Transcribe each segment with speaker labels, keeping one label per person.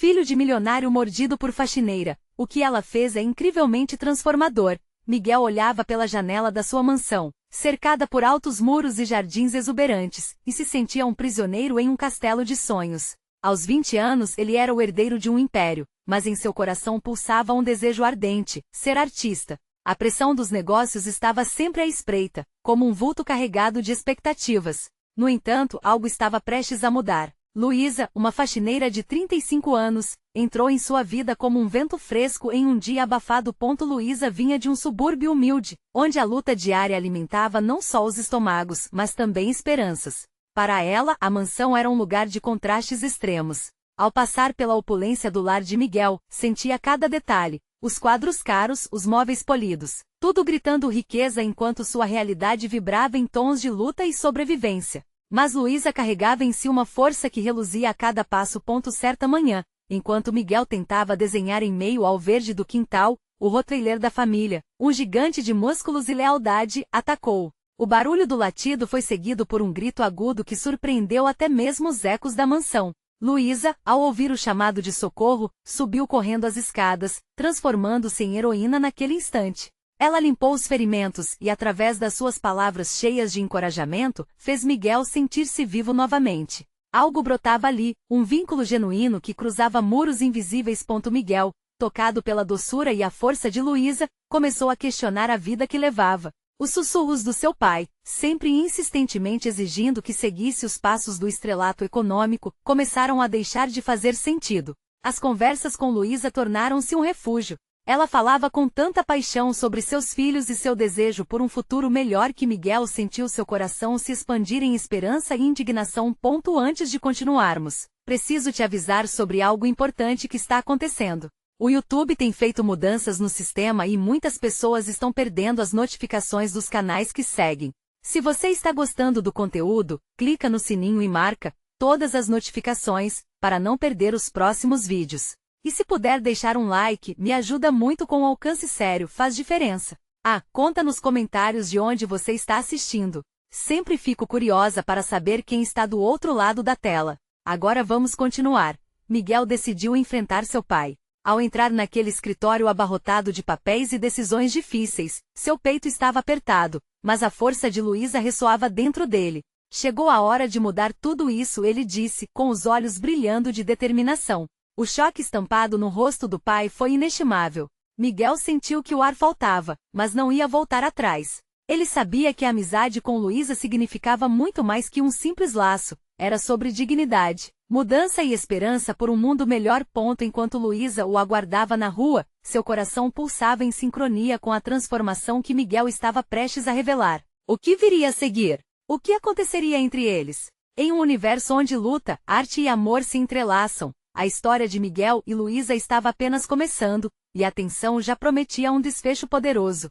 Speaker 1: Filho de milionário mordido por faxineira, o que ela fez é incrivelmente transformador. Miguel olhava pela janela da sua mansão, cercada por altos muros e jardins exuberantes, e se sentia um prisioneiro em um castelo de sonhos. Aos 20 anos ele era o herdeiro de um império, mas em seu coração pulsava um desejo ardente: ser artista. A pressão dos negócios estava sempre à espreita, como um vulto carregado de expectativas. No entanto, algo estava prestes a mudar. Luísa, uma faxineira de 35 anos, entrou em sua vida como um vento fresco em um dia abafado. Luísa vinha de um subúrbio humilde, onde a luta diária alimentava não só os estômagos, mas também esperanças. Para ela, a mansão era um lugar de contrastes extremos. Ao passar pela opulência do lar de Miguel, sentia cada detalhe: os quadros caros, os móveis polidos, tudo gritando riqueza, enquanto sua realidade vibrava em tons de luta e sobrevivência. Mas Luísa carregava em si uma força que reluzia a cada passo. Certa manhã, enquanto Miguel tentava desenhar em meio ao verde do quintal, o rottweiler da família, um gigante de músculos e lealdade, atacou. O barulho do latido foi seguido por um grito agudo que surpreendeu até mesmo os ecos da mansão. Luísa, ao ouvir o chamado de socorro, subiu correndo as escadas, transformando-se em heroína naquele instante. Ela limpou os ferimentos e, através das suas palavras cheias de encorajamento, fez Miguel sentir-se vivo novamente. Algo brotava ali, um vínculo genuíno que cruzava muros invisíveis. Miguel, tocado pela doçura e a força de Luísa, começou a questionar a vida que levava. Os sussurros do seu pai, sempre insistentemente exigindo que seguisse os passos do estrelato econômico, começaram a deixar de fazer sentido. As conversas com Luísa tornaram-se um refúgio. Ela falava com tanta paixão sobre seus filhos e seu desejo por um futuro melhor que Miguel sentiu seu coração se expandir em esperança e indignação. Antes de continuarmos, preciso te avisar sobre algo importante que está acontecendo. O YouTube tem feito mudanças no sistema e muitas pessoas estão perdendo as notificações dos canais que seguem. Se você está gostando do conteúdo, clica no sininho e marca todas as notificações, para não perder os próximos vídeos. E se puder deixar um like, me ajuda muito. Com alcance sério, faz diferença. Conta nos comentários de onde você está assistindo. Sempre fico curiosa para saber quem está do outro lado da tela. Agora vamos continuar. Miguel decidiu enfrentar seu pai. Ao entrar naquele escritório abarrotado de papéis e decisões difíceis, seu peito estava apertado, mas a força de Luísa ressoava dentro dele. Chegou a hora de mudar tudo isso, ele disse, com os olhos brilhando de determinação. O choque estampado no rosto do pai foi inestimável. Miguel sentiu que o ar faltava, mas não ia voltar atrás. Ele sabia que a amizade com Luísa significava muito mais que um simples laço. Era sobre dignidade, mudança e esperança por um mundo melhor. Enquanto Luísa o aguardava na rua, seu coração pulsava em sincronia com a transformação que Miguel estava prestes a revelar. O que viria a seguir? O que aconteceria entre eles? Em um universo onde luta, arte e amor se entrelaçam, a história de Miguel e Luísa estava apenas começando, e a tensão já prometia um desfecho poderoso.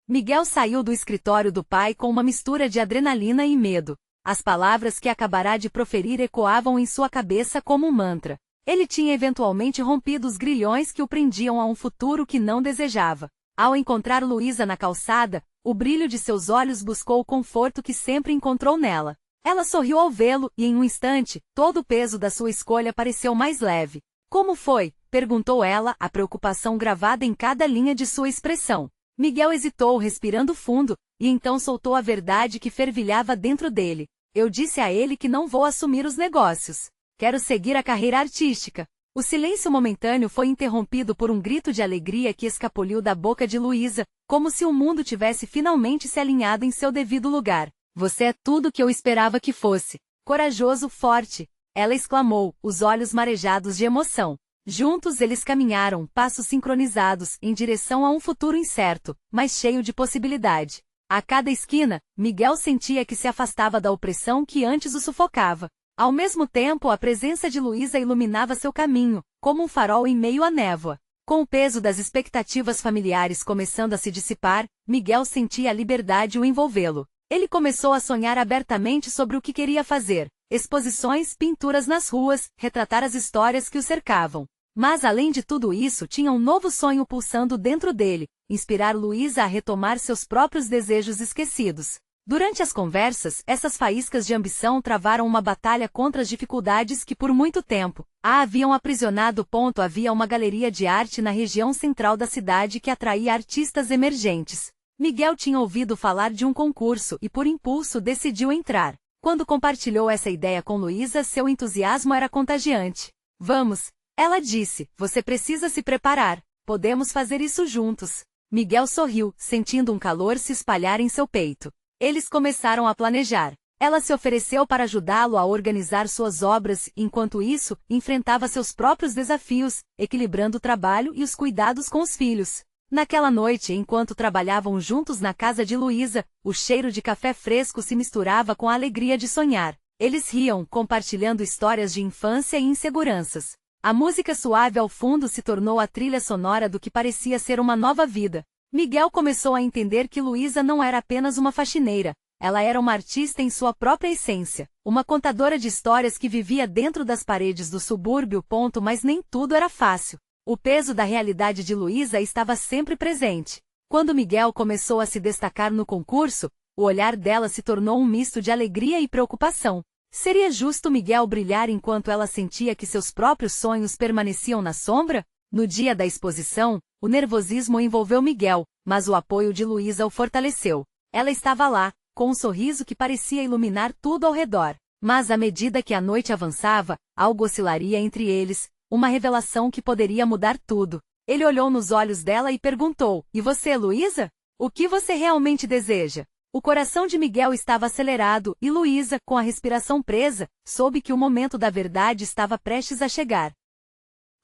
Speaker 1: Miguel saiu do escritório do pai com uma mistura de adrenalina e medo. As palavras que acabará de proferir ecoavam em sua cabeça como um mantra. Ele tinha eventualmente rompido os grilhões que o prendiam a um futuro que não desejava. Ao encontrar Luísa na calçada, o brilho de seus olhos buscou o conforto que sempre encontrou nela. Ela sorriu ao vê-lo, e em um instante, todo o peso da sua escolha pareceu mais leve. Como foi? Perguntou ela, a preocupação gravada em cada linha de sua expressão. Miguel hesitou, respirando fundo, e então soltou a verdade que fervilhava dentro dele. Eu disse a ele que não vou assumir os negócios. Quero seguir a carreira artística. O silêncio momentâneo foi interrompido por um grito de alegria que escapuliu da boca de Luísa, como se o mundo tivesse finalmente se alinhado em seu devido lugar. Você é tudo que eu esperava que fosse. Corajoso, forte. Ela exclamou, os olhos marejados de emoção. Juntos eles caminharam, passos sincronizados, em direção a um futuro incerto, mas cheio de possibilidade. A cada esquina, Miguel sentia que se afastava da opressão que antes o sufocava. Ao mesmo tempo, a presença de Luísa iluminava seu caminho, como um farol em meio à névoa. Com o peso das expectativas familiares começando a se dissipar, Miguel sentia a liberdade o envolvê-lo. Ele começou a sonhar abertamente sobre o que queria fazer: exposições, pinturas nas ruas, retratar as histórias que o cercavam. Mas além de tudo isso, tinha um novo sonho pulsando dentro dele: inspirar Luísa a retomar seus próprios desejos esquecidos. Durante as conversas, essas faíscas de ambição travaram uma batalha contra as dificuldades que por muito tempo a haviam aprisionado. Havia uma galeria de arte na região central da cidade que atraía artistas emergentes. Miguel tinha ouvido falar de um concurso e por impulso decidiu entrar. Quando compartilhou essa ideia com Luísa, seu entusiasmo era contagiante. Vamos, ela disse, você precisa se preparar, podemos fazer isso juntos. Miguel sorriu, sentindo um calor se espalhar em seu peito. Eles começaram a planejar. Ela se ofereceu para ajudá-lo a organizar suas obras, enquanto isso, enfrentava seus próprios desafios, equilibrando o trabalho e os cuidados com os filhos. Naquela noite, enquanto trabalhavam juntos na casa de Luísa, o cheiro de café fresco se misturava com a alegria de sonhar. Eles riam, compartilhando histórias de infância e inseguranças. A música suave ao fundo se tornou a trilha sonora do que parecia ser uma nova vida. Miguel começou a entender que Luísa não era apenas uma faxineira, ela era uma artista em sua própria essência, uma contadora de histórias que vivia dentro das paredes do subúrbio. Mas nem tudo era fácil. O peso da realidade de Luísa estava sempre presente. Quando Miguel começou a se destacar no concurso, o olhar dela se tornou um misto de alegria e preocupação. Seria justo Miguel brilhar enquanto ela sentia que seus próprios sonhos permaneciam na sombra? No dia da exposição, o nervosismo envolveu Miguel, mas o apoio de Luísa o fortaleceu. Ela estava lá, com um sorriso que parecia iluminar tudo ao redor. Mas à medida que a noite avançava, algo oscilaria entre eles, uma revelação que poderia mudar tudo. Ele olhou nos olhos dela e perguntou, e você, Luísa? O que você realmente deseja? O coração de Miguel estava acelerado e Luísa, com a respiração presa, soube que o momento da verdade estava prestes a chegar.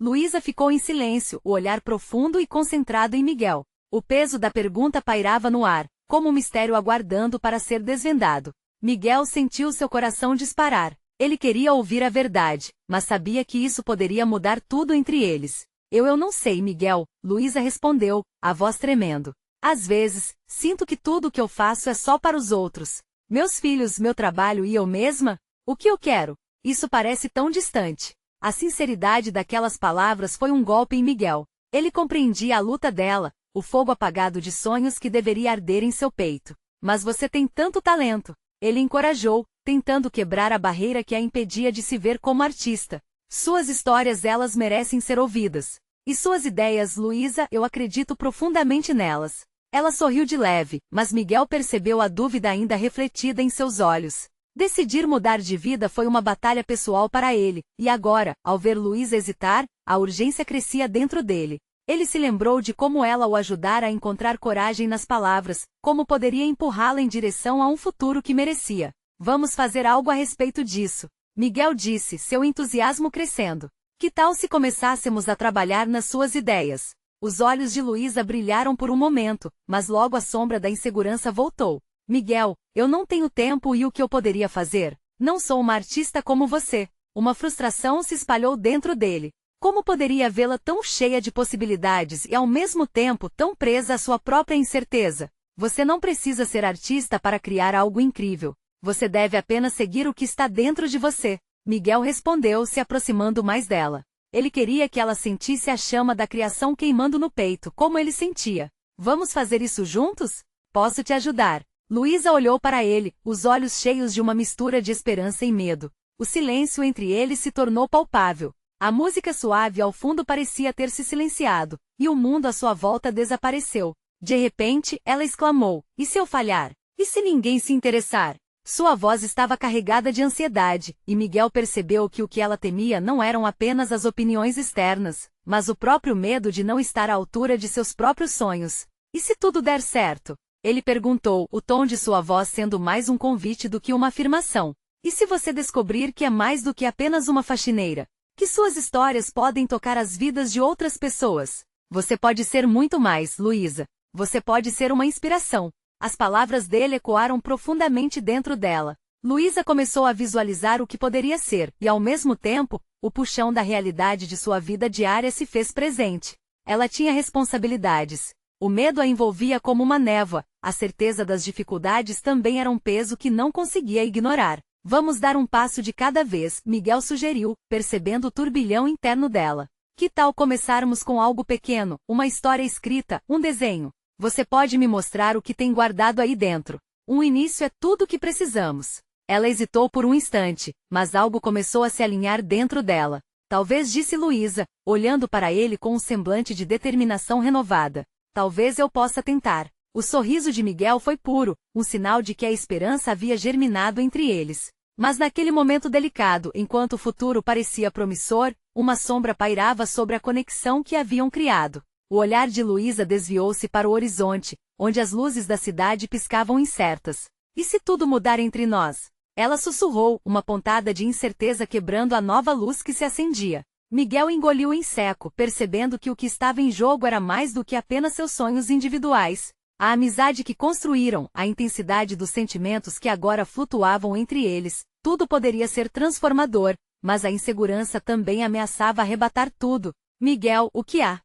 Speaker 1: Luísa ficou em silêncio, o olhar profundo e concentrado em Miguel. O peso da pergunta pairava no ar, como um mistério aguardando para ser desvendado. Miguel sentiu seu coração disparar. Ele queria ouvir a verdade, mas sabia que isso poderia mudar tudo entre eles. Eu não sei, Miguel, Luísa respondeu, a voz tremendo. Às vezes, sinto que tudo o que eu faço é só para os outros. Meus filhos, meu trabalho e eu mesma? O que eu quero? Isso parece tão distante. A sinceridade daquelas palavras foi um golpe em Miguel. Ele compreendia a luta dela, o fogo apagado de sonhos que deveria arder em seu peito. Mas você tem tanto talento. Ele encorajou, tentando quebrar a barreira que a impedia de se ver como artista. Suas histórias, elas merecem ser ouvidas. E suas ideias, Luísa, eu acredito profundamente nelas. Ela sorriu de leve, mas Miguel percebeu a dúvida ainda refletida em seus olhos. Decidir mudar de vida foi uma batalha pessoal para ele, e agora, ao ver Luísa hesitar, a urgência crescia dentro dele. Ele se lembrou de como ela o ajudara a encontrar coragem nas palavras, como poderia empurrá-la em direção a um futuro que merecia. Vamos fazer algo a respeito disso, Miguel disse, seu entusiasmo crescendo. Que tal se começássemos a trabalhar nas suas ideias? Os olhos de Luísa brilharam por um momento, mas logo a sombra da insegurança voltou. Miguel, eu não tenho tempo e o que eu poderia fazer? Não sou uma artista como você. Uma frustração se espalhou dentro dele. Como poderia vê-la tão cheia de possibilidades e ao mesmo tempo tão presa à sua própria incerteza? Você não precisa ser artista para criar algo incrível. Você deve apenas seguir o que está dentro de você. Miguel respondeu, se aproximando mais dela. Ele queria que ela sentisse a chama da criação queimando no peito, como ele sentia. Vamos fazer isso juntos? Posso te ajudar. Luísa olhou para ele, os olhos cheios de uma mistura de esperança e medo. O silêncio entre eles se tornou palpável. A música suave ao fundo parecia ter se silenciado, e o mundo à sua volta desapareceu. De repente, ela exclamou, e se eu falhar? E se ninguém se interessar? Sua voz estava carregada de ansiedade, e Miguel percebeu que o que ela temia não eram apenas as opiniões externas, mas o próprio medo de não estar à altura de seus próprios sonhos. E se tudo der certo? Ele perguntou, o tom de sua voz sendo mais um convite do que uma afirmação. E se você descobrir que é mais do que apenas uma faxineira? Que suas histórias podem tocar as vidas de outras pessoas? Você pode ser muito mais, Luísa. Você pode ser uma inspiração. As palavras dele ecoaram profundamente dentro dela. Luísa começou a visualizar o que poderia ser, e ao mesmo tempo, o puxão da realidade de sua vida diária se fez presente. Ela tinha responsabilidades. O medo a envolvia como uma névoa, a certeza das dificuldades também era um peso que não conseguia ignorar. Vamos dar um passo de cada vez, Miguel sugeriu, percebendo o turbilhão interno dela. Que tal começarmos com algo pequeno, uma história escrita, um desenho? Você pode me mostrar o que tem guardado aí dentro? Um início é tudo o que precisamos. Ela hesitou por um instante, mas algo começou a se alinhar dentro dela. Talvez, disse Luísa, olhando para ele com um semblante de determinação renovada. Talvez eu possa tentar. O sorriso de Miguel foi puro, um sinal de que a esperança havia germinado entre eles. Mas naquele momento delicado, enquanto o futuro parecia promissor, uma sombra pairava sobre a conexão que haviam criado. O olhar de Luísa desviou-se para o horizonte, onde as luzes da cidade piscavam incertas. E se tudo mudar entre nós? Ela sussurrou, uma pontada de incerteza quebrando a nova luz que se acendia. Miguel engoliu em seco, percebendo que o que estava em jogo era mais do que apenas seus sonhos individuais. A amizade que construíram, a intensidade dos sentimentos que agora flutuavam entre eles, tudo poderia ser transformador, mas a insegurança também ameaçava arrebatar tudo. Miguel, o que há?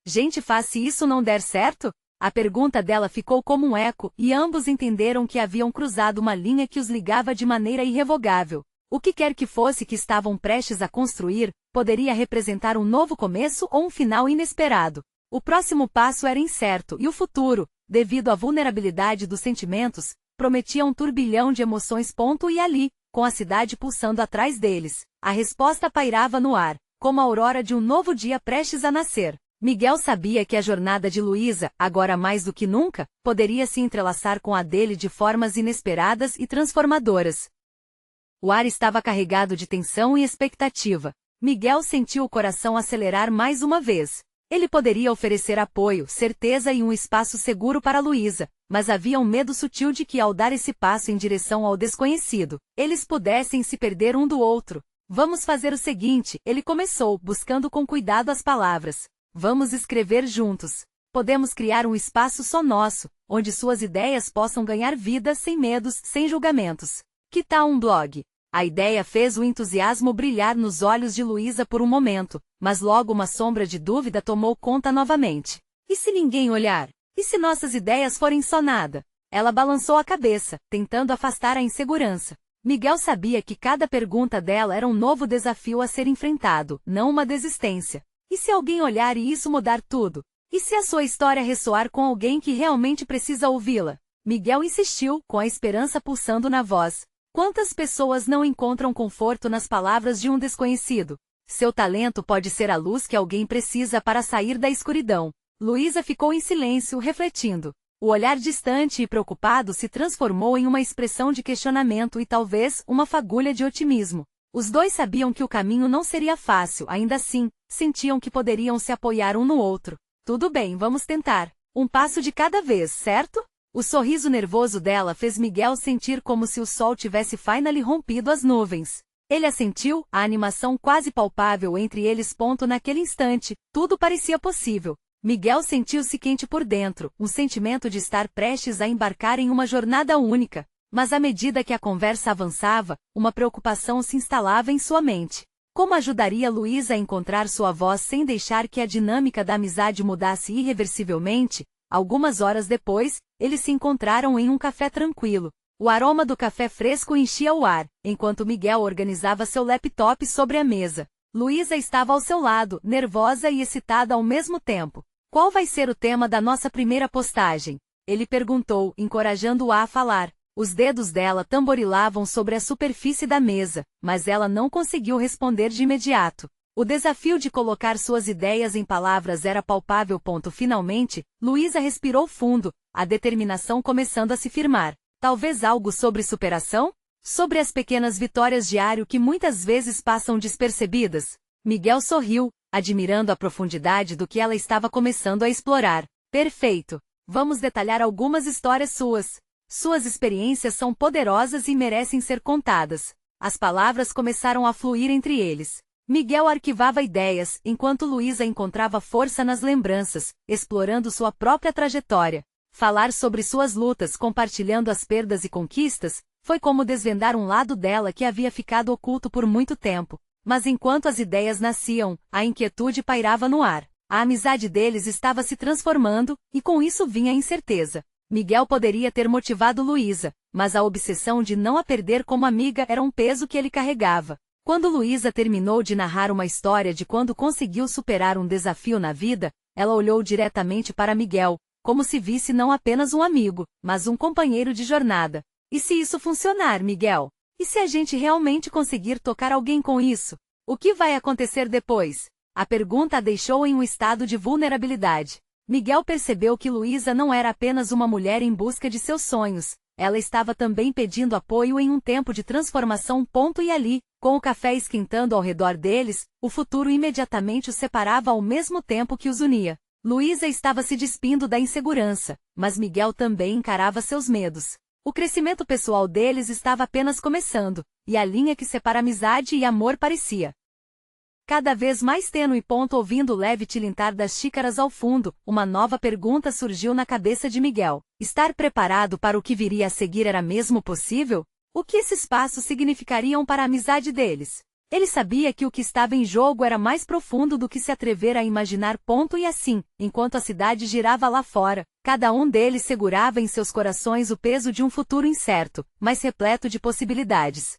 Speaker 1: Gente faz se isso não der certo? A pergunta dela ficou como um eco, e ambos entenderam que haviam cruzado uma linha que os ligava de maneira irrevogável. O que quer que fosse que estavam prestes a construir, poderia representar um novo começo ou um final inesperado. O próximo passo era incerto, e o futuro, devido à vulnerabilidade dos sentimentos, prometia um turbilhão de emoções. E ali, com a cidade pulsando atrás deles, a resposta pairava no ar, como a aurora de um novo dia prestes a nascer. Miguel sabia que a jornada de Luísa, agora mais do que nunca, poderia se entrelaçar com a dele de formas inesperadas e transformadoras. O ar estava carregado de tensão e expectativa. Miguel sentiu o coração acelerar mais uma vez. Ele poderia oferecer apoio, certeza e um espaço seguro para Luísa, mas havia um medo sutil de que, ao dar esse passo em direção ao desconhecido, eles pudessem se perder um do outro. Vamos fazer o seguinte, ele começou, buscando com cuidado as palavras. Vamos escrever juntos. Podemos criar um espaço só nosso, onde suas ideias possam ganhar vida sem medos, sem julgamentos. Que tal um blog? A ideia fez o entusiasmo brilhar nos olhos de Luísa por um momento, mas logo uma sombra de dúvida tomou conta novamente. E se ninguém olhar? E se nossas ideias forem só nada? Ela balançou a cabeça, tentando afastar a insegurança. Miguel sabia que cada pergunta dela era um novo desafio a ser enfrentado, não uma desistência. E se alguém olhar e isso mudar tudo? E se a sua história ressoar com alguém que realmente precisa ouvi-la? Miguel insistiu, com a esperança pulsando na voz. Quantas pessoas não encontram conforto nas palavras de um desconhecido? Seu talento pode ser a luz que alguém precisa para sair da escuridão. Luísa ficou em silêncio, refletindo. O olhar distante e preocupado se transformou em uma expressão de questionamento e talvez uma fagulha de otimismo. Os dois sabiam que o caminho não seria fácil, ainda assim, sentiam que poderiam se apoiar um no outro. Tudo bem, vamos tentar. Um passo de cada vez, certo? O sorriso nervoso dela fez Miguel sentir como se o sol tivesse finally rompido as nuvens. Ele assentiu, a animação quase palpável entre eles. Naquele instante, tudo parecia possível. Miguel sentiu-se quente por dentro, um sentimento de estar prestes a embarcar em uma jornada única. Mas à medida que a conversa avançava, uma preocupação se instalava em sua mente. Como ajudaria Luísa a encontrar sua voz sem deixar que a dinâmica da amizade mudasse irreversivelmente? Algumas horas depois, eles se encontraram em um café tranquilo. O aroma do café fresco enchia o ar, enquanto Miguel organizava seu laptop sobre a mesa. Luísa estava ao seu lado, nervosa e excitada ao mesmo tempo. Qual vai ser o tema da nossa primeira postagem? Ele perguntou, encorajando-a a falar. Os dedos dela tamborilavam sobre a superfície da mesa, mas ela não conseguiu responder de imediato. O desafio de colocar suas ideias em palavras era palpável. Finalmente, Luísa respirou fundo, a determinação começando a se firmar. Talvez algo sobre superação? Sobre as pequenas vitórias diárias que muitas vezes passam despercebidas? Miguel sorriu, admirando a profundidade do que ela estava começando a explorar. Perfeito! Vamos detalhar algumas histórias suas. Suas experiências são poderosas e merecem ser contadas. As palavras começaram a fluir entre eles. Miguel arquivava ideias, enquanto Luísa encontrava força nas lembranças, explorando sua própria trajetória. Falar sobre suas lutas, compartilhando as perdas e conquistas, foi como desvendar um lado dela que havia ficado oculto por muito tempo. Mas enquanto as ideias nasciam, a inquietude pairava no ar. A amizade deles estava se transformando, e com isso vinha a incerteza. Miguel poderia ter motivado Luísa, mas a obsessão de não a perder como amiga era um peso que ele carregava. Quando Luísa terminou de narrar uma história de quando conseguiu superar um desafio na vida, ela olhou diretamente para Miguel, como se visse não apenas um amigo, mas um companheiro de jornada. E se isso funcionar, Miguel? E se a gente realmente conseguir tocar alguém com isso? O que vai acontecer depois? A pergunta a deixou em um estado de vulnerabilidade. Miguel percebeu que Luísa não era apenas uma mulher em busca de seus sonhos. Ela estava também pedindo apoio em um tempo de transformação. E ali, com o café esquentando ao redor deles, o futuro imediatamente os separava ao mesmo tempo que os unia. Luísa estava se despindo da insegurança, mas Miguel também encarava seus medos. O crescimento pessoal deles estava apenas começando, e a linha que separa amizade e amor parecia cada vez mais tênue. Ouvindo o leve tilintar das xícaras ao fundo, uma nova pergunta surgiu na cabeça de Miguel. Estar preparado para o que viria a seguir era mesmo possível? O que esses passos significariam para a amizade deles? Ele sabia que o que estava em jogo era mais profundo do que se atrever a imaginar. E assim, enquanto a cidade girava lá fora, cada um deles segurava em seus corações o peso de um futuro incerto, mas repleto de possibilidades.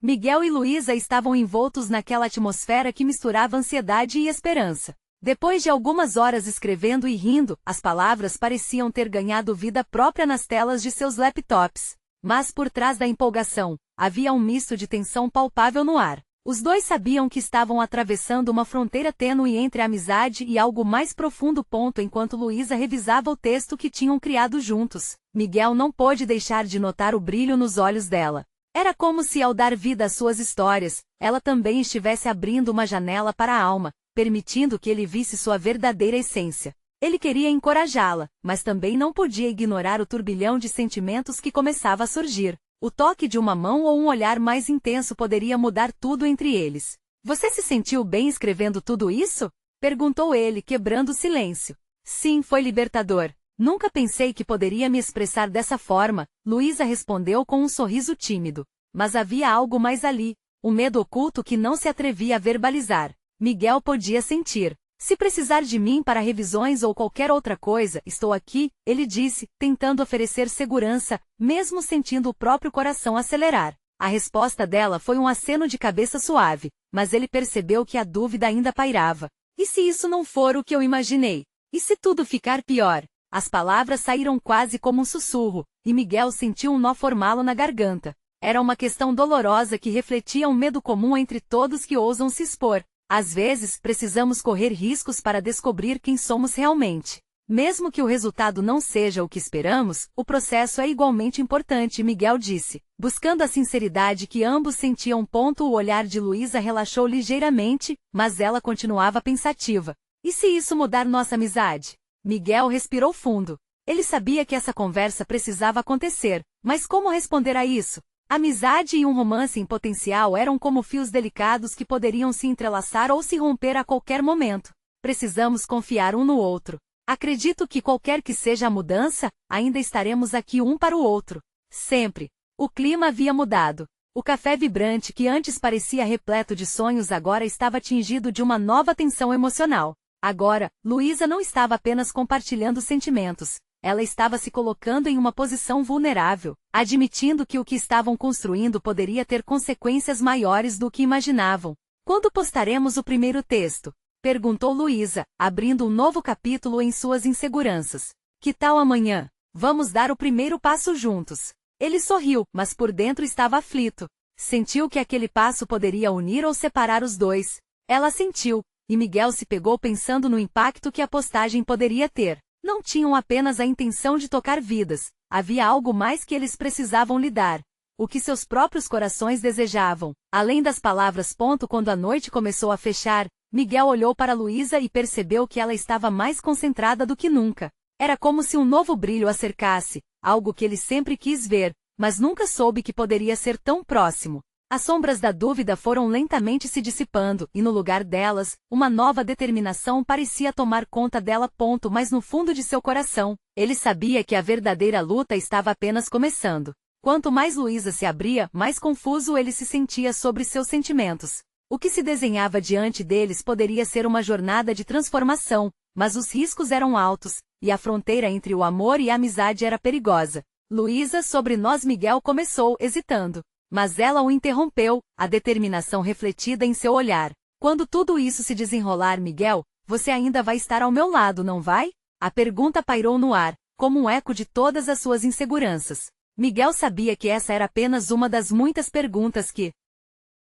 Speaker 1: Miguel e Luísa estavam envoltos naquela atmosfera que misturava ansiedade e esperança. Depois de algumas horas escrevendo e rindo, as palavras pareciam ter ganhado vida própria nas telas de seus laptops. Mas por trás da empolgação, havia um misto de tensão palpável no ar. Os dois sabiam que estavam atravessando uma fronteira tênue entre a amizade e algo mais profundo. Enquanto Luísa revisava o texto que tinham criado juntos, Miguel não pôde deixar de notar o brilho nos olhos dela. Era como se, ao dar vida às suas histórias, ela também estivesse abrindo uma janela para a alma, permitindo que ele visse sua verdadeira essência. Ele queria encorajá-la, mas também não podia ignorar o turbilhão de sentimentos que começava a surgir. O toque de uma mão ou um olhar mais intenso poderia mudar tudo entre eles. Você se sentiu bem escrevendo tudo isso? Perguntou ele, quebrando o silêncio. Sim, foi libertador. Nunca pensei que poderia me expressar dessa forma, Luísa respondeu com um sorriso tímido. Mas havia algo mais ali, um medo oculto que não se atrevia a verbalizar. Miguel podia sentir. Se precisar de mim para revisões ou qualquer outra coisa, estou aqui, ele disse, tentando oferecer segurança, mesmo sentindo o próprio coração acelerar. A resposta dela foi um aceno de cabeça suave, mas ele percebeu que a dúvida ainda pairava. E se isso não for o que eu imaginei? E se tudo ficar pior? As palavras saíram quase como um sussurro, e Miguel sentiu um nó formá-lo na garganta. Era uma questão dolorosa que refletia um medo comum entre todos que ousam se expor. Às vezes, precisamos correr riscos para descobrir quem somos realmente. Mesmo que o resultado não seja o que esperamos, o processo é igualmente importante, Miguel disse, buscando a sinceridade que ambos sentiam. O olhar de Luísa relaxou ligeiramente, mas ela continuava pensativa. E se isso mudar nossa amizade? Miguel respirou fundo. Ele sabia que essa conversa precisava acontecer, mas como responder a isso? Amizade e um romance em potencial eram como fios delicados que poderiam se entrelaçar ou se romper a qualquer momento. Precisamos confiar um no outro. Acredito que qualquer que seja a mudança, ainda estaremos aqui um para o outro. Sempre. O clima havia mudado. O café vibrante que antes parecia repleto de sonhos agora estava tingido de uma nova tensão emocional. Agora, Luísa não estava apenas compartilhando sentimentos. Ela estava se colocando em uma posição vulnerável, admitindo que o que estavam construindo poderia ter consequências maiores do que imaginavam. Quando postaremos o primeiro texto? Perguntou Luísa, abrindo um novo capítulo em suas inseguranças. Que tal amanhã? Vamos dar o primeiro passo juntos. Ele sorriu, mas por dentro estava aflito. Sentiu que aquele passo poderia unir ou separar os dois. Ela sentiu, e Miguel se pegou pensando no impacto que a postagem poderia ter. Não tinham apenas a intenção de tocar vidas, havia algo mais que eles precisavam lidar. O que seus próprios corações desejavam. Além das palavras. Quando a noite começou a fechar, Miguel olhou para Luísa e percebeu que ela estava mais concentrada do que nunca. Era como se um novo brilho a cercasse, algo que ele sempre quis ver, mas nunca soube que poderia ser tão próximo. As sombras da dúvida foram lentamente se dissipando, e no lugar delas, uma nova determinação parecia tomar conta dela. Mas no fundo de seu coração, ele sabia que a verdadeira luta estava apenas começando. Quanto mais Luísa se abria, mais confuso ele se sentia sobre seus sentimentos. O que se desenhava diante deles poderia ser uma jornada de transformação, mas os riscos eram altos, e a fronteira entre o amor e a amizade era perigosa. Luísa, sobre nós. Miguel começou, hesitando. Mas ela o interrompeu, a determinação refletida em seu olhar. Quando tudo isso se desenrolar, Miguel, você ainda vai estar ao meu lado, não vai? A pergunta pairou no ar, como um eco de todas as suas inseguranças. Miguel sabia que essa era apenas uma das muitas perguntas que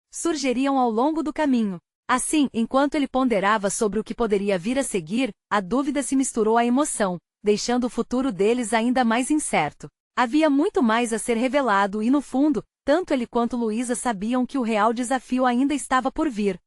Speaker 1: surgiriam ao longo do caminho. Assim, enquanto ele ponderava sobre o que poderia vir a seguir, a dúvida se misturou à emoção, deixando o futuro deles ainda mais incerto. Havia muito mais a ser revelado e, no fundo, tanto ele quanto Luísa sabiam que o real desafio ainda estava por vir.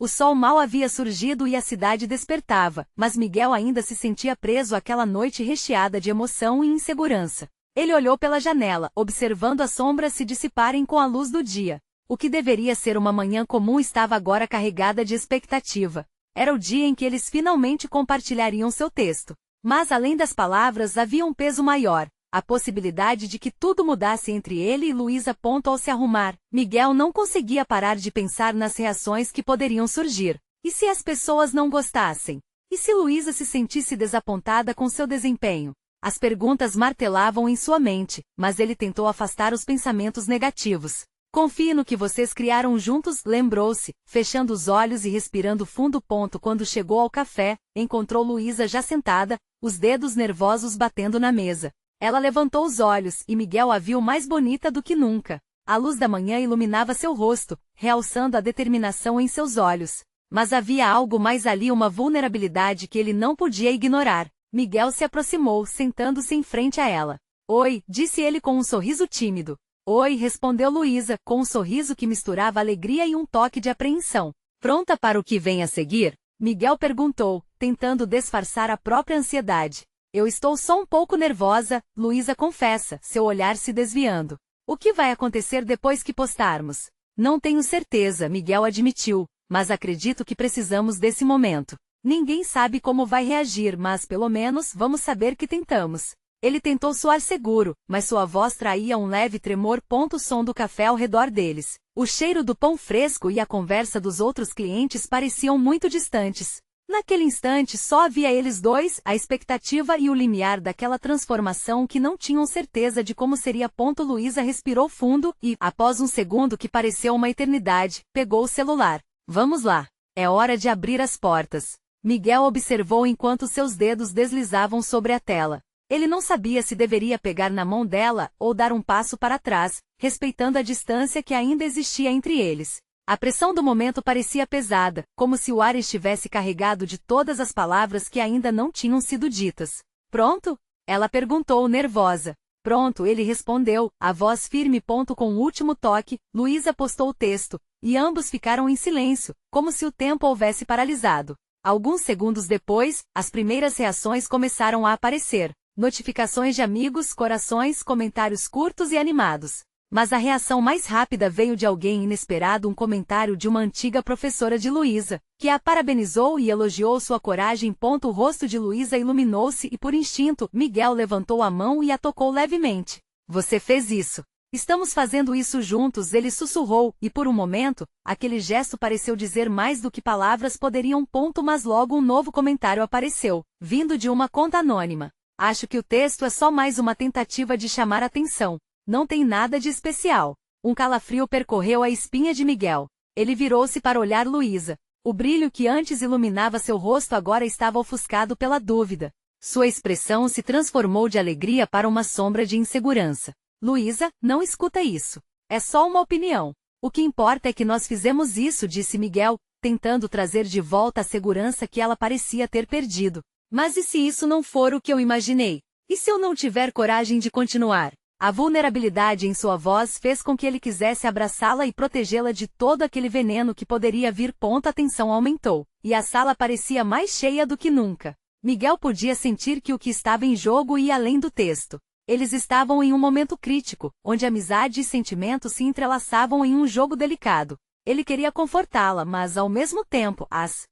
Speaker 1: O sol mal havia surgido e a cidade despertava, mas Miguel ainda se sentia preso àquela noite recheada de emoção e insegurança. Ele olhou pela janela, observando as sombras se dissiparem com a luz do dia. O que deveria ser uma manhã comum estava agora carregada de expectativa. Era o dia em que eles finalmente compartilhariam seu texto. Mas além das palavras havia um peso maior, a possibilidade de que tudo mudasse entre ele e Luísa. Ao se arrumar, Miguel não conseguia parar de pensar nas reações que poderiam surgir. E se as pessoas não gostassem? E se Luísa se sentisse desapontada com seu desempenho? As perguntas martelavam em sua mente, mas ele tentou afastar os pensamentos negativos. Confie no que vocês criaram juntos, lembrou-se, fechando os olhos e respirando fundo. Quando chegou ao café, encontrou Luísa já sentada, os dedos nervosos batendo na mesa. Ela levantou os olhos e Miguel a viu mais bonita do que nunca. A luz da manhã iluminava seu rosto, realçando a determinação em seus olhos. Mas havia algo mais ali, uma vulnerabilidade que ele não podia ignorar. Miguel se aproximou, sentando-se em frente a ela. Oi, disse ele com um sorriso tímido. Oi, respondeu Luísa, com um sorriso que misturava alegria e um toque de apreensão. Pronta para o que vem a seguir? Miguel perguntou, tentando disfarçar a própria ansiedade. Eu estou só um pouco nervosa, Luísa confessa, seu olhar se desviando. O que vai acontecer depois que postarmos? Não tenho certeza, Miguel admitiu, mas acredito que precisamos desse momento. Ninguém sabe como vai reagir, mas pelo menos vamos saber que tentamos. Ele tentou soar seguro, mas sua voz traía um leve tremor. O som do café ao redor deles, o cheiro do pão fresco e a conversa dos outros clientes pareciam muito distantes. Naquele instante só havia eles dois, a expectativa e o limiar daquela transformação que não tinham certeza de como seria. Luísa respirou fundo e, após um segundo que pareceu uma eternidade, pegou o celular. Vamos lá. É hora de abrir as portas. Miguel observou enquanto seus dedos deslizavam sobre a tela. Ele não sabia se deveria pegar na mão dela ou dar um passo para trás, respeitando a distância que ainda existia entre eles. A pressão do momento parecia pesada, como se o ar estivesse carregado de todas as palavras que ainda não tinham sido ditas. Pronto? Ela perguntou, nervosa. Pronto, ele respondeu, a voz firme. Com o último toque, Luísa postou o texto, e ambos ficaram em silêncio, como se o tempo houvesse paralisado. Alguns segundos depois, as primeiras reações começaram a aparecer. Notificações de amigos, corações, comentários curtos e animados. Mas a reação mais rápida veio de alguém inesperado, um comentário de uma antiga professora de Luísa, que a parabenizou e elogiou sua coragem. O rosto de Luísa iluminou-se e por instinto, Miguel levantou a mão e a tocou levemente. Você fez isso. Estamos fazendo isso juntos, ele sussurrou, e por um momento, aquele gesto pareceu dizer mais do que palavras poderiam. Mas logo um novo comentário apareceu, vindo de uma conta anônima. Acho que o texto é só mais uma tentativa de chamar atenção. Não tem nada de especial. Um calafrio percorreu a espinha de Miguel. Ele virou-se para olhar Luísa. O brilho que antes iluminava seu rosto agora estava ofuscado pela dúvida. Sua expressão se transformou de alegria para uma sombra de insegurança. Luísa, não escuta isso. É só uma opinião. O que importa é que nós fizemos isso, disse Miguel, tentando trazer de volta a segurança que ela parecia ter perdido. Mas e se isso não for o que eu imaginei? E se eu não tiver coragem de continuar? A vulnerabilidade em sua voz fez com que ele quisesse abraçá-la e protegê-la de todo aquele veneno que poderia vir. A tensão aumentou, e a sala parecia mais cheia do que nunca. Miguel podia sentir que o que estava em jogo ia além do texto. Eles estavam em um momento crítico, onde amizade e sentimento se entrelaçavam em um jogo delicado. Ele queria confortá-la, mas ao mesmo tempo, as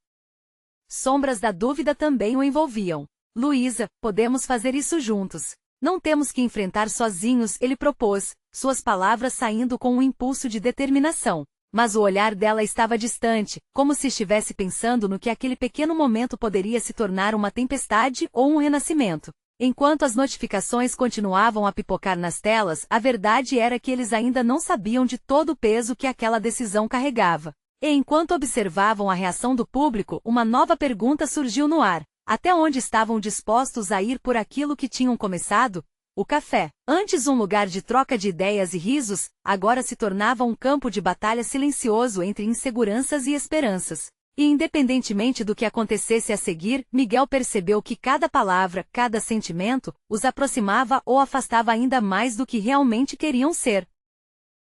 Speaker 1: sombras da dúvida também o envolviam. Luísa, podemos fazer isso juntos. Não temos que enfrentar sozinhos, ele propôs, suas palavras saindo com um impulso de determinação. Mas o olhar dela estava distante, como se estivesse pensando no que aquele pequeno momento poderia se tornar uma tempestade ou um renascimento. Enquanto as notificações continuavam a pipocar nas telas, a verdade era que eles ainda não sabiam de todo o peso que aquela decisão carregava. E enquanto observavam a reação do público, uma nova pergunta surgiu no ar. Até onde estavam dispostos a ir por aquilo que tinham começado? O café, antes um lugar de troca de ideias e risos, agora se tornava um campo de batalha silencioso entre inseguranças e esperanças. E independentemente do que acontecesse a seguir, Miguel percebeu que cada palavra, cada sentimento, os aproximava ou afastava ainda mais do que realmente queriam ser.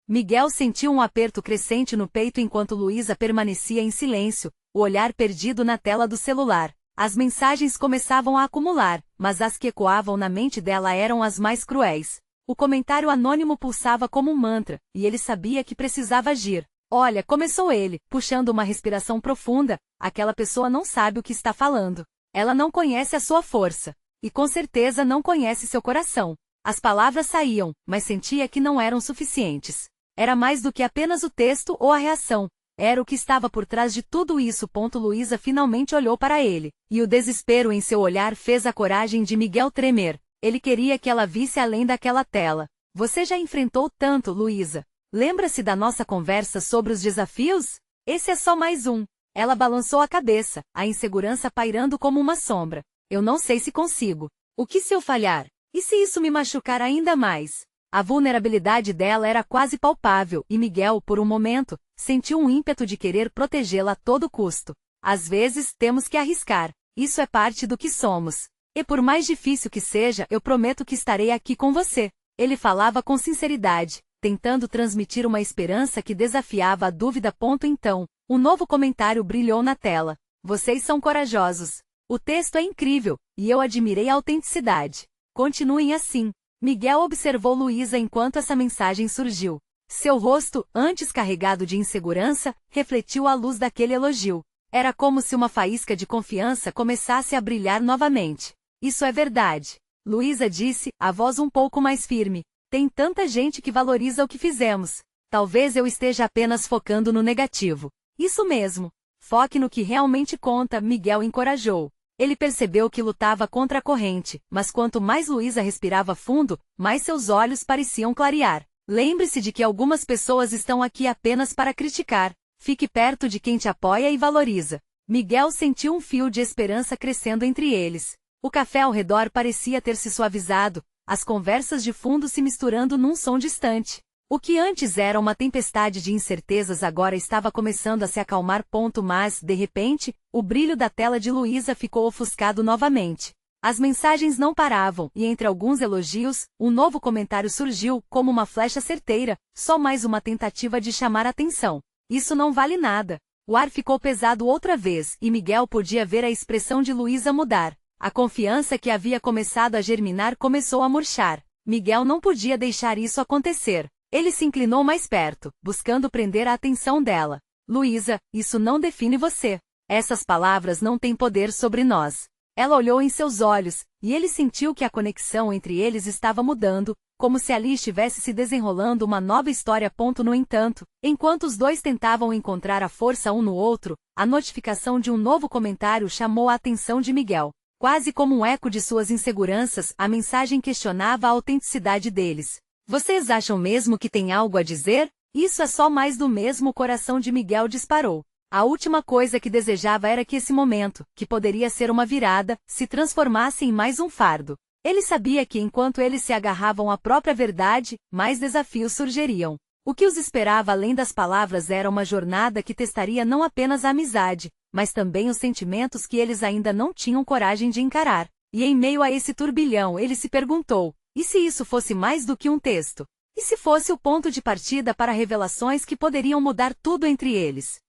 Speaker 1: Miguel sentiu um aperto crescente no peito enquanto Luísa permanecia em silêncio, o olhar perdido na tela do celular. As mensagens começavam a acumular, mas as que ecoavam na mente dela eram as mais cruéis. O comentário anônimo pulsava como um mantra, e ele sabia que precisava agir. Olha, começou ele, puxando uma respiração profunda, aquela pessoa não sabe o que está falando. Ela não conhece a sua força. E com certeza não conhece seu coração. As palavras saíam, mas sentia que não eram suficientes. Era mais do que apenas o texto ou a reação. Era o que estava por trás de tudo isso. Luísa finalmente olhou para ele, e o desespero em seu olhar fez a coragem de Miguel tremer. Ele queria que ela visse além daquela tela. Você já enfrentou tanto, Luísa. Lembra-se da nossa conversa sobre os desafios? Esse é só mais um. Ela balançou a cabeça, a insegurança pairando como uma sombra. Eu não sei se consigo. O que se eu falhar? E se isso me machucar ainda mais? A vulnerabilidade dela era quase palpável, e Miguel, por um momento, sentiu um ímpeto de querer protegê-la a todo custo. Às vezes, temos que arriscar. Isso é parte do que somos. E por mais difícil que seja, eu prometo que estarei aqui com você. Ele falava com sinceridade, tentando transmitir uma esperança que desafiava a dúvida. Então, um novo comentário brilhou na tela. Vocês são corajosos. O texto é incrível, e eu admirei a autenticidade. Continuem assim. Miguel observou Luísa enquanto essa mensagem surgiu. Seu rosto, antes carregado de insegurança, refletiu a luz daquele elogio. Era como se uma faísca de confiança começasse a brilhar novamente. Isso é verdade. Luísa disse, a voz um pouco mais firme. Tem tanta gente que valoriza o que fizemos. Talvez eu esteja apenas focando no negativo. Isso mesmo. Foque no que realmente conta, Miguel encorajou. Ele percebeu que lutava contra a corrente, mas quanto mais Luísa respirava fundo, mais seus olhos pareciam clarear. Lembre-se de que algumas pessoas estão aqui apenas para criticar. Fique perto de quem te apoia e valoriza. Miguel sentiu um fio de esperança crescendo entre eles. O café ao redor parecia ter se suavizado, as conversas de fundo se misturando num som distante. O que antes era uma tempestade de incertezas agora estava começando a se acalmar. Mas, de repente, o brilho da tela de Luísa ficou ofuscado novamente. As mensagens não paravam, e entre alguns elogios, um novo comentário surgiu, como uma flecha certeira, só mais uma tentativa de chamar atenção. Isso não vale nada. O ar ficou pesado outra vez, e Miguel podia ver a expressão de Luísa mudar. A confiança que havia começado a germinar começou a murchar. Miguel não podia deixar isso acontecer. Ele se inclinou mais perto, buscando prender a atenção dela. Luísa, isso não define você. Essas palavras não têm poder sobre nós. Ela olhou em seus olhos, e ele sentiu que a conexão entre eles estava mudando, como se ali estivesse se desenrolando uma nova história. No entanto, enquanto os dois tentavam encontrar a força um no outro, a notificação de um novo comentário chamou a atenção de Miguel. Quase como um eco de suas inseguranças, a mensagem questionava a autenticidade deles. Vocês acham mesmo que tem algo a dizer? Isso é só mais do mesmo. O coração de Miguel disparou. A última coisa que desejava era que esse momento, que poderia ser uma virada, se transformasse em mais um fardo. Ele sabia que enquanto eles se agarravam à própria verdade, mais desafios surgiriam. O que os esperava além das palavras era uma jornada que testaria não apenas a amizade, mas também os sentimentos que eles ainda não tinham coragem de encarar. E em meio a esse turbilhão ele se perguntou, e se isso fosse mais do que um texto? E se fosse o ponto de partida para revelações que poderiam mudar tudo entre eles?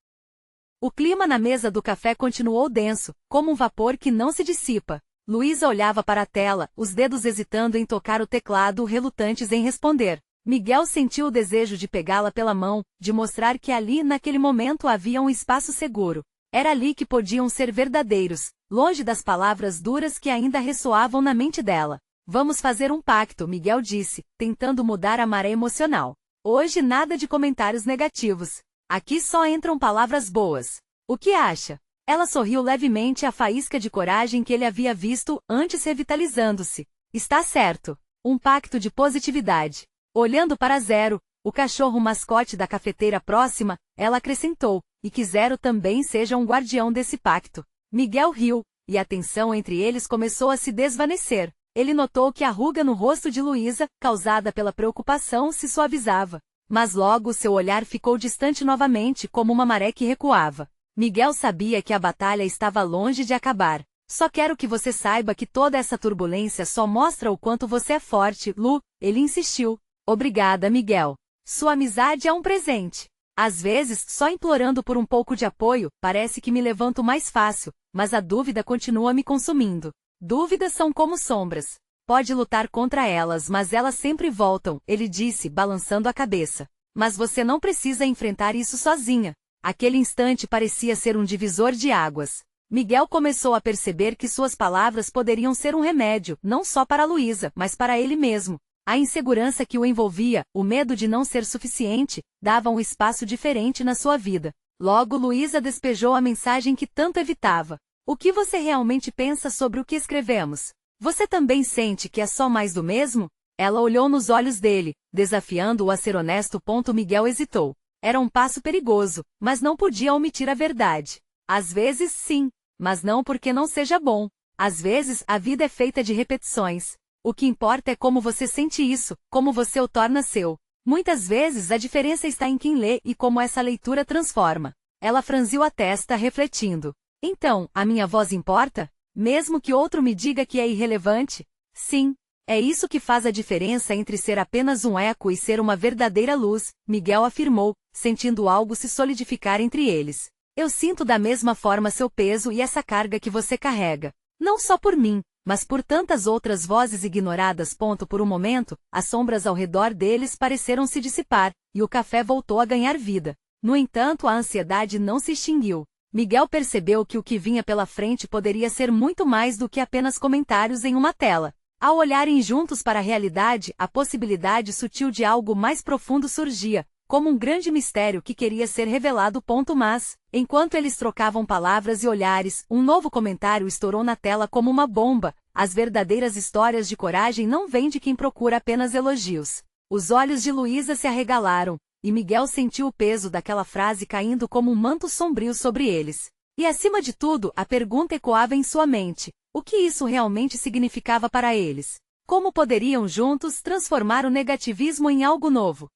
Speaker 1: O clima na mesa do café continuou denso, como um vapor que não se dissipa. Luísa olhava para a tela, os dedos hesitando em tocar o teclado, relutantes em responder. Miguel sentiu o desejo de pegá-la pela mão, de mostrar que ali naquele momento havia um espaço seguro. Era ali que podiam ser verdadeiros, longe das palavras duras que ainda ressoavam na mente dela. Vamos fazer um pacto, Miguel disse, tentando mudar a maré emocional. Hoje nada de comentários negativos. Aqui só entram palavras boas. O que acha? Ela sorriu levemente à faísca de coragem que ele havia visto antes revitalizando-se. Está certo. Um pacto de positividade. Olhando para Zero, o cachorro mascote da cafeteira próxima, ela acrescentou, e que Zero também seja um guardião desse pacto. Miguel riu, e a tensão entre eles começou a se desvanecer. Ele notou que a ruga no rosto de Luísa, causada pela preocupação, se suavizava. Mas logo seu olhar ficou distante novamente, como uma maré que recuava. Miguel sabia que a batalha estava longe de acabar. Só quero que você saiba que toda essa turbulência só mostra o quanto você é forte, Lu, ele insistiu. Obrigada, Miguel. Sua amizade é um presente. Às vezes, só implorando por um pouco de apoio, parece que me levanto mais fácil, mas a dúvida continua me consumindo. Dúvidas são como sombras. Pode lutar contra elas, mas elas sempre voltam, ele disse, balançando a cabeça. Mas você não precisa enfrentar isso sozinha. Aquele instante parecia ser um divisor de águas. Miguel começou a perceber que suas palavras poderiam ser um remédio, não só para Luísa, mas para ele mesmo. A insegurança que o envolvia, o medo de não ser suficiente, davam um espaço diferente na sua vida. Logo Luísa despejou a mensagem que tanto evitava. O que você realmente pensa sobre o que escrevemos? Você também sente que é só mais do mesmo? Ela olhou nos olhos dele, desafiando-o a ser honesto. Miguel hesitou. Era um passo perigoso, mas não podia omitir a verdade. Às vezes sim, mas não porque não seja bom. Às vezes a vida é feita de repetições. O que importa é como você sente isso, como você o torna seu. Muitas vezes a diferença está em quem lê e como essa leitura transforma. Ela franziu a testa, refletindo. Então, a minha voz importa? Mesmo que outro me diga que é irrelevante? Sim. É isso que faz a diferença entre ser apenas um eco e ser uma verdadeira luz, Miguel afirmou, sentindo algo se solidificar entre eles. Eu sinto da mesma forma seu peso e essa carga que você carrega. Não só por mim, mas por tantas outras vozes ignoradas. Por um momento, as sombras ao redor deles pareceram se dissipar, e o café voltou a ganhar vida. No entanto, a ansiedade não se extinguiu. Miguel percebeu que o que vinha pela frente poderia ser muito mais do que apenas comentários em uma tela. Ao olharem juntos para a realidade, a possibilidade sutil de algo mais profundo surgia, como um grande mistério que queria ser revelado. Mas, enquanto eles trocavam palavras e olhares, um novo comentário estourou na tela como uma bomba. As verdadeiras histórias de coragem não vêm de quem procura apenas elogios. Os olhos de Luísa se arregalaram, e Miguel sentiu o peso daquela frase caindo como um manto sombrio sobre eles. E acima de tudo, a pergunta ecoava em sua mente. O que isso realmente significava para eles? Como poderiam juntos transformar o negativismo em algo novo?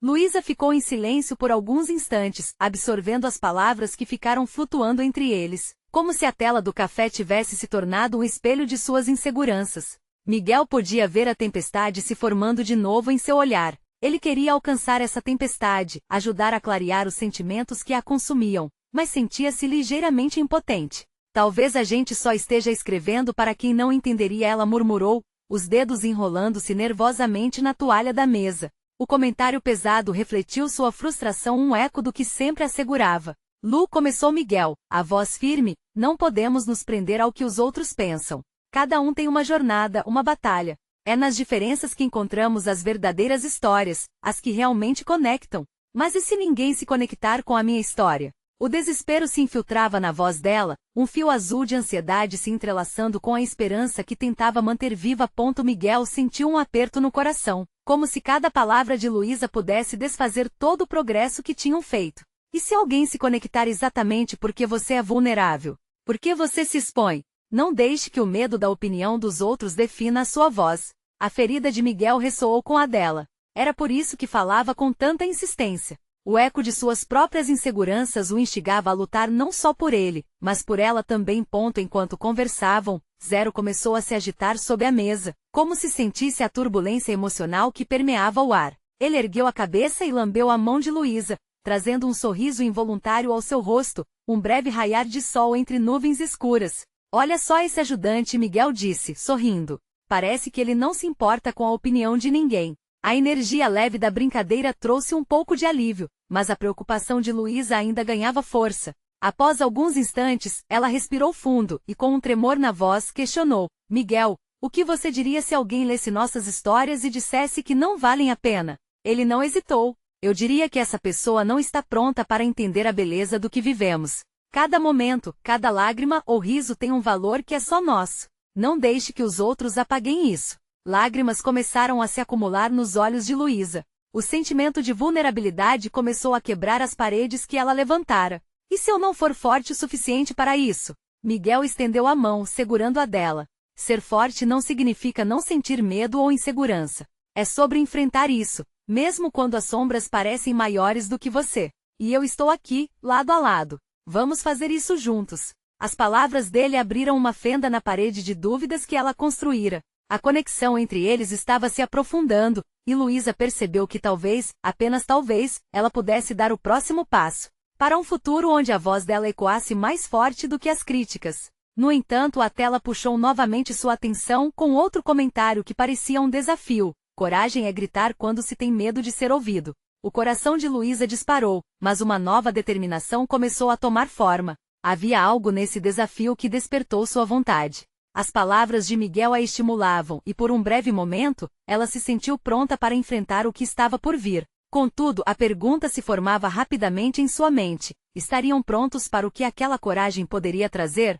Speaker 1: Luísa ficou em silêncio por alguns instantes, absorvendo as palavras que ficaram flutuando entre eles, como se a tela do café tivesse se tornado um espelho de suas inseguranças. Miguel podia ver a tempestade se formando de novo em seu olhar. Ele queria alcançar essa tempestade, ajudar a clarear os sentimentos que a consumiam, mas sentia-se ligeiramente impotente. Talvez a gente só esteja escrevendo para quem não entenderia, ela murmurou, os dedos enrolando-se nervosamente na toalha da mesa. O comentário pesado refletiu sua frustração, um eco do que sempre assegurava. Lu, começou Miguel, a voz firme, não podemos nos prender ao que os outros pensam. Cada um tem uma jornada, uma batalha. É nas diferenças que encontramos as verdadeiras histórias, as que realmente conectam. Mas e se ninguém se conectar com a minha história? O desespero se infiltrava na voz dela, um fio azul de ansiedade se entrelaçando com a esperança que tentava manter viva. Miguel sentiu um aperto no coração, como se cada palavra de Luísa pudesse desfazer todo o progresso que tinham feito. E se alguém se conectar exatamente porque você é vulnerável? Porque você se expõe? Não deixe que o medo da opinião dos outros defina a sua voz. A ferida de Miguel ressoou com a dela. Era por isso que falava com tanta insistência. O eco de suas próprias inseguranças o instigava a lutar não só por ele, mas por ela também. Enquanto conversavam, Zero começou a se agitar sob a mesa, como se sentisse a turbulência emocional que permeava o ar. Ele ergueu a cabeça e lambeu a mão de Luísa, trazendo um sorriso involuntário ao seu rosto, um breve raiar de sol entre nuvens escuras. Olha só esse ajudante, Miguel disse, sorrindo. Parece que ele não se importa com a opinião de ninguém. A energia leve da brincadeira trouxe um pouco de alívio, mas a preocupação de Luísa ainda ganhava força. Após alguns instantes, ela respirou fundo e com um tremor na voz questionou, Miguel, o que você diria se alguém lesse nossas histórias e dissesse que não valem a pena? Ele não hesitou. Eu diria que essa pessoa não está pronta para entender a beleza do que vivemos. Cada momento, cada lágrima ou riso tem um valor que é só nosso. Não deixe que os outros apaguem isso. Lágrimas começaram a se acumular nos olhos de Luísa. O sentimento de vulnerabilidade começou a quebrar as paredes que ela levantara. E se eu não for forte o suficiente para isso? Miguel estendeu a mão, segurando a dela. Ser forte não significa não sentir medo ou insegurança. É sobre enfrentar isso, mesmo quando as sombras parecem maiores do que você. E eu estou aqui, lado a lado. Vamos fazer isso juntos. As palavras dele abriram uma fenda na parede de dúvidas que ela construíra. A conexão entre eles estava se aprofundando, e Luísa percebeu que talvez, apenas talvez, ela pudesse dar o próximo passo. Para um futuro onde a voz dela ecoasse mais forte do que as críticas. No entanto, a tela puxou novamente sua atenção com outro comentário que parecia um desafio. Coragem é gritar quando se tem medo de ser ouvido. O coração de Luísa disparou, mas uma nova determinação começou a tomar forma. Havia algo nesse desafio que despertou sua vontade. As palavras de Miguel a estimulavam e por um breve momento, ela se sentiu pronta para enfrentar o que estava por vir. Contudo, a pergunta se formava rapidamente em sua mente. Estariam prontos para o que aquela coragem poderia trazer?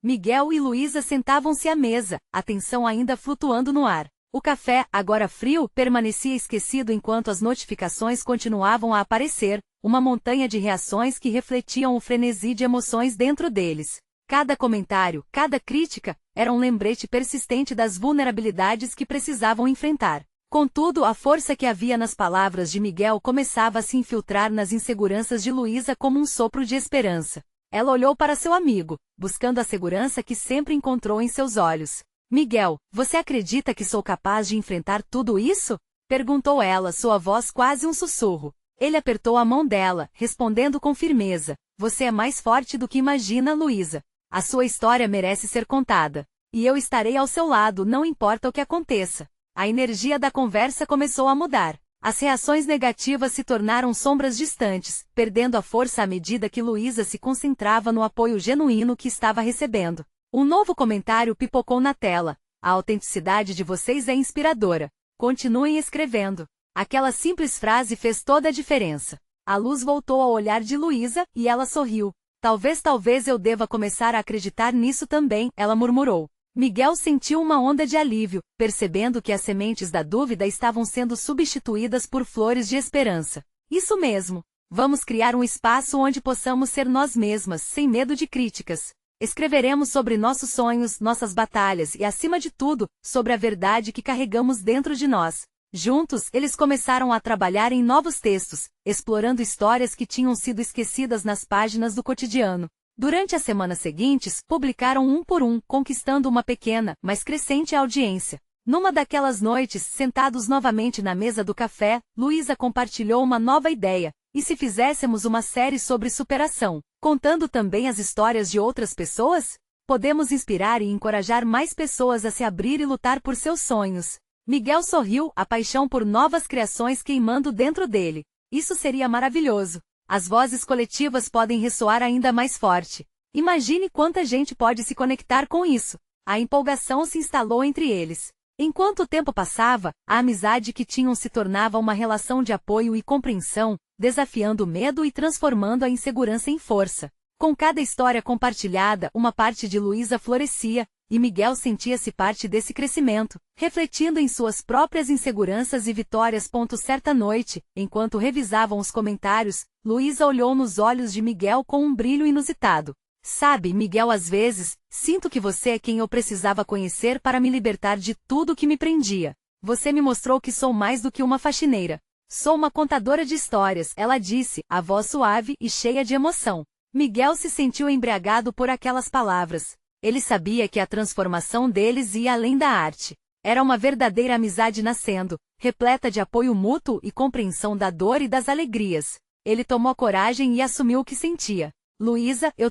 Speaker 1: Miguel e Luísa sentavam-se à mesa, a tensão ainda flutuando no ar. O café, agora frio, permanecia esquecido enquanto as notificações continuavam a aparecer, uma montanha de reações que refletiam o frenesi de emoções dentro deles. Cada comentário, cada crítica, era um lembrete persistente das vulnerabilidades que precisavam enfrentar. Contudo, a força que havia nas palavras de Miguel começava a se infiltrar nas inseguranças de Luísa como um sopro de esperança. Ela olhou para seu amigo, buscando a segurança que sempre encontrou em seus olhos. Miguel, você acredita que sou capaz de enfrentar tudo isso? Perguntou ela, sua voz quase um sussurro. Ele apertou a mão dela, respondendo com firmeza. Você é mais forte do que imagina, Luísa. A sua história merece ser contada. E eu estarei ao seu lado, não importa o que aconteça. A energia da conversa começou a mudar. As reações negativas se tornaram sombras distantes, perdendo a força à medida que Luísa se concentrava no apoio genuíno que estava recebendo. Um novo comentário pipocou na tela. A autenticidade de vocês é inspiradora. Continuem escrevendo. Aquela simples frase fez toda a diferença. A luz voltou ao olhar de Luísa, e ela sorriu. Talvez eu deva começar a acreditar nisso também, ela murmurou. Miguel sentiu uma onda de alívio, percebendo que as sementes da dúvida estavam sendo substituídas por flores de esperança. Isso mesmo. Vamos criar um espaço onde possamos ser nós mesmas, sem medo de críticas. Escreveremos sobre nossos sonhos, nossas batalhas e, acima de tudo, sobre a verdade que carregamos dentro de nós. Juntos, eles começaram a trabalhar em novos textos, explorando histórias que tinham sido esquecidas nas páginas do cotidiano. Durante as semanas seguintes, publicaram um por um, conquistando uma pequena, mas crescente audiência. Numa daquelas noites, sentados novamente na mesa do café, Luísa compartilhou uma nova ideia. E se fizéssemos uma série sobre superação, contando também as histórias de outras pessoas? Podemos inspirar e encorajar mais pessoas a se abrir e lutar por seus sonhos. Miguel sorriu, a paixão por novas criações queimando dentro dele. Isso seria maravilhoso. As vozes coletivas podem ressoar ainda mais forte. Imagine quanta gente pode se conectar com isso. A empolgação se instalou entre eles. Enquanto o tempo passava, a amizade que tinham se tornava uma relação de apoio e compreensão, desafiando o medo e transformando a insegurança em força. Com cada história compartilhada, uma parte de Luísa florescia, e Miguel sentia-se parte desse crescimento, refletindo em suas próprias inseguranças e vitórias. Certa noite, enquanto revisavam os comentários, Luísa olhou nos olhos de Miguel com um brilho inusitado. Sabe, Miguel, às vezes, sinto que você é quem eu precisava conhecer para me libertar de tudo que me prendia. Você me mostrou que sou mais do que uma faxineira. Sou uma contadora de histórias, ela disse, a voz suave e cheia de emoção. Miguel se sentiu embriagado por aquelas palavras. Ele sabia que a transformação deles ia além da arte. Era uma verdadeira amizade nascendo, repleta de apoio mútuo e compreensão da dor e das alegrias. Ele tomou coragem e assumiu o que sentia. Luísa, eu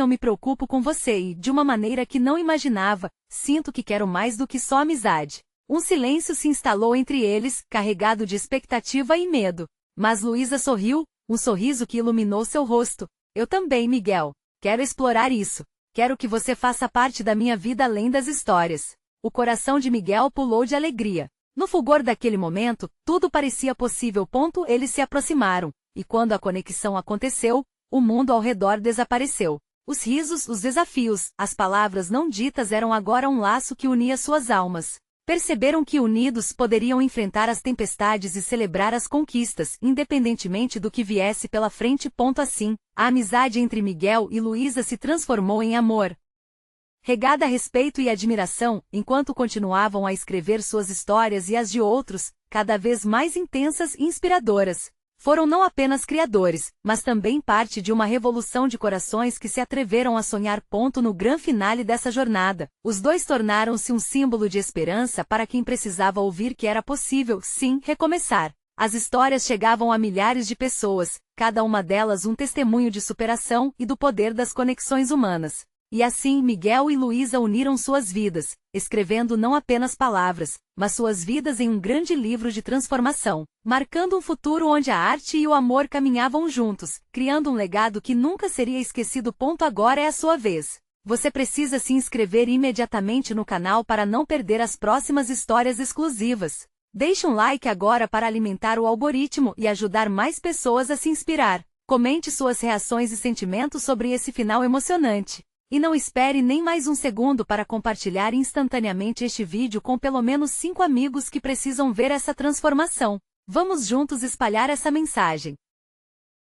Speaker 1: me preocupo com você e, de uma maneira que não imaginava, sinto que quero mais do que só amizade. Um silêncio se instalou entre eles, carregado de expectativa e medo. Mas Luísa sorriu, um sorriso que iluminou seu rosto. Eu também, Miguel. Quero explorar isso. Quero que você faça parte da minha vida além das histórias. O coração de Miguel pulou de alegria. No fulgor daquele momento, tudo parecia possível. Eles se aproximaram, e quando a conexão aconteceu, o mundo ao redor desapareceu. Os risos, os desafios, as palavras não ditas eram agora um laço que unia suas almas. Perceberam que unidos poderiam enfrentar as tempestades e celebrar as conquistas, independentemente do que viesse pela frente. Assim, a amizade entre Miguel e Luísa se transformou em amor. Regada a respeito e admiração, enquanto continuavam a escrever suas histórias e as de outros, cada vez mais intensas e inspiradoras. Foram não apenas criadores, mas também parte de uma revolução de corações que se atreveram a sonhar. No grande finale dessa jornada, os dois tornaram-se um símbolo de esperança para quem precisava ouvir que era possível, sim, recomeçar. As histórias chegavam a milhares de pessoas, cada uma delas um testemunho de superação e do poder das conexões humanas. E assim Miguel e Luísa uniram suas vidas, escrevendo não apenas palavras, mas suas vidas em um grande livro de transformação, marcando um futuro onde a arte e o amor caminhavam juntos, criando um legado que nunca seria esquecido. Agora é a sua vez. Você precisa se inscrever imediatamente no canal para não perder as próximas histórias exclusivas. Deixe um like agora para alimentar o algoritmo e ajudar mais pessoas a se inspirar. Comente suas reações e sentimentos sobre esse final emocionante. E não espere nem mais um segundo para compartilhar instantaneamente este vídeo com pelo menos 5 amigos que precisam ver essa transformação. Vamos juntos espalhar essa mensagem.